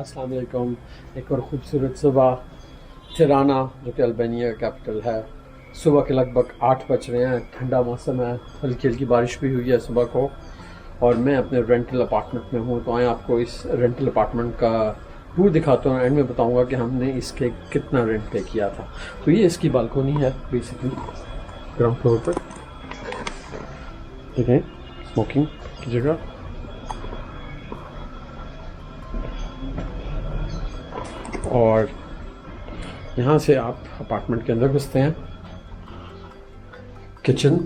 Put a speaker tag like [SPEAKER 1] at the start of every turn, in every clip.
[SPEAKER 1] अस्सलाम वालेकुम। एक और ख़ूबसूरत सुबह तिराना जो कि अल्बानिया का कैपिटल है। सुबह के लगभग 8 बज रहे हैं, ठंडा मौसम है, हल्की हल्की बारिश भी हुई है सुबह को। और मैं अपने रेंटल अपार्टमेंट में हूँ, तो आए आपको इस रेंटल अपार्टमेंट का टूर दिखाता हूँ। एंड में बताऊँगा कि हमने इसके कितना रेंट पे किया था। तो ये इसकी बालकोनी है बेसिकली ग्राउंड फ्लोर पर, देखें स्मोकिंग की जगह। और यहाँ से आप अपार्टमेंट के अंदर घुसते हैं। किचन,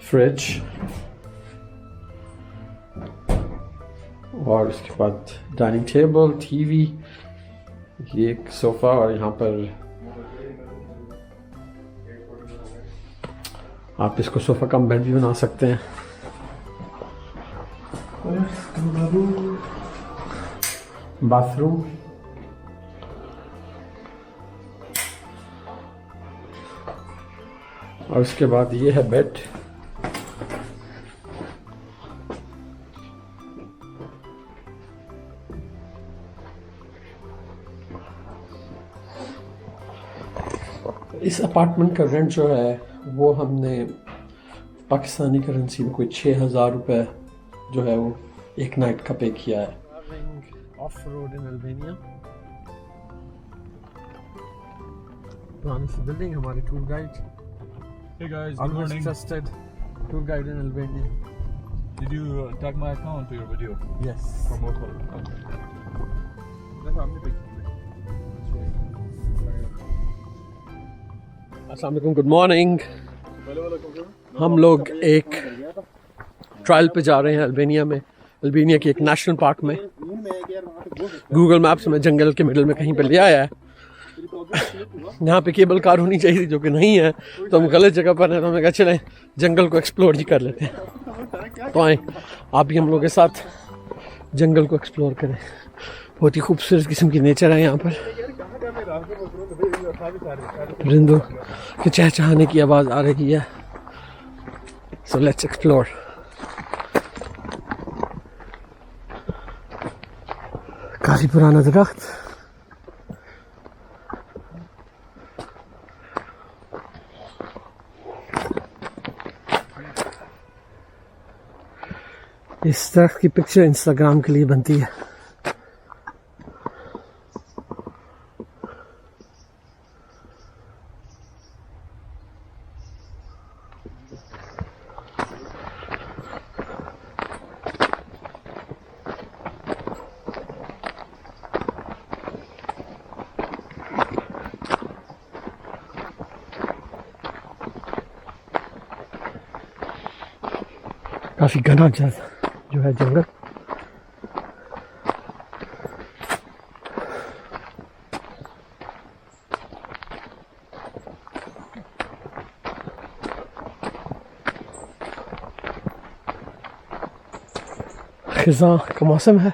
[SPEAKER 1] फ्रिज और उसके बाद डाइनिंग टेबल, टीवी, ये एक सोफ़ा और यहाँ पर आप इसको सोफ़ा कम बेड भी बना सकते हैं। बाथरूम, और उसके बाद ये है बेड। इस अपार्टमेंट का रेंट जो है वो हमने पाकिस्तानी करेंसी में कोई 6,000 रुपये जो है वो एक नाइट का पे किया है। ऑफ रोड इन अल्बानिया, पुरानी सी बिल्डिंग, हमारे tour guide.
[SPEAKER 2] Hey guys, good
[SPEAKER 1] Almost
[SPEAKER 2] morning.
[SPEAKER 1] trusted tour guide in Albania.
[SPEAKER 2] Did you tag my account to your video?
[SPEAKER 1] Yes.
[SPEAKER 2] From local. Okay.
[SPEAKER 1] अस्सलाम वालेकुम, गुड मॉर्निंग। हम लोग एक trial पे जा रहे हैं अल्बानिया में, अल्बानिया की एक नेशनल पार्क में। गूगल मैप्स में जंगल के मिडल में कहीं पे ले आया है। यहाँ पे केबल कार होनी चाहिए जो कि नहीं है, तो हम गलत जगह पर हैं। तो हमने कहा चलें जंगल को एक्सप्लोर ही कर लेते हैं। तो आए आप भी हम लोग के साथ जंगल को एक्सप्लोर करें। बहुत ही खूबसूरत किस्म की नेचर है यहाँ पर। परिंदों के चहचहाने की आवाज़ आ रही है। So let's explore. काफ़ी पुराना दरख्त, इस दरख्त की पिक्चर इंस्टाग्राम के लिए बनती है। काफ़ी घना जो है जंगल। खिज़ां का मौसम है।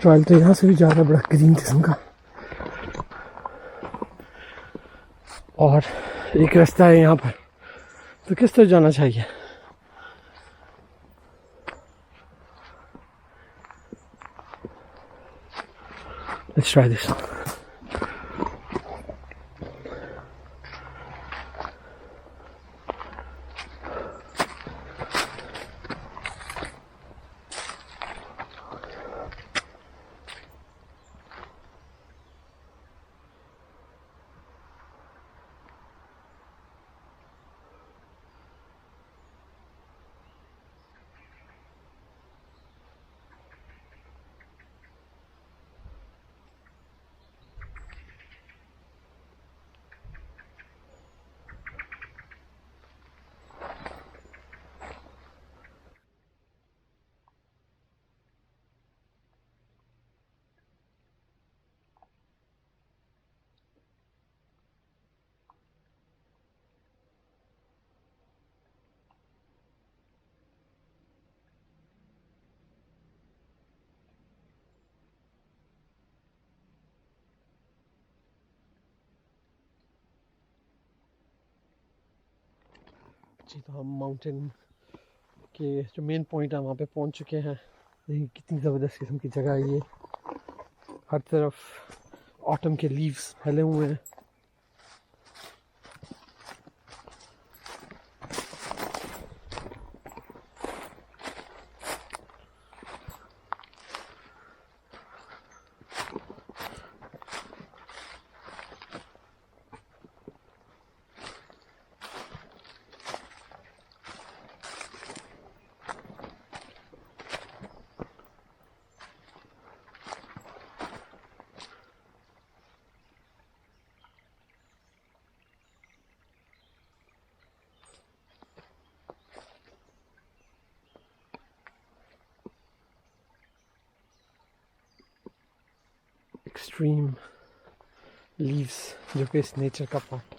[SPEAKER 1] ट्रायल तो यहाँ से भी ज़्यादा बड़ा ग्रीन किस्म का, और एक रास्ता है यहाँ पर। तो किस तरह जाना चाहिए? Let's try this. जी तो हम माउंटेन के जो मेन पॉइंट है वहाँ पे पहुँच चुके हैं। देखिए कितनी ज़बरदस्त किस्म की जगह है ये, हर तरफ ऑटम के लीव्स फैले हुए हैं। एक्सट्रीम लीव्स जो कि इस नेचर का पार्ट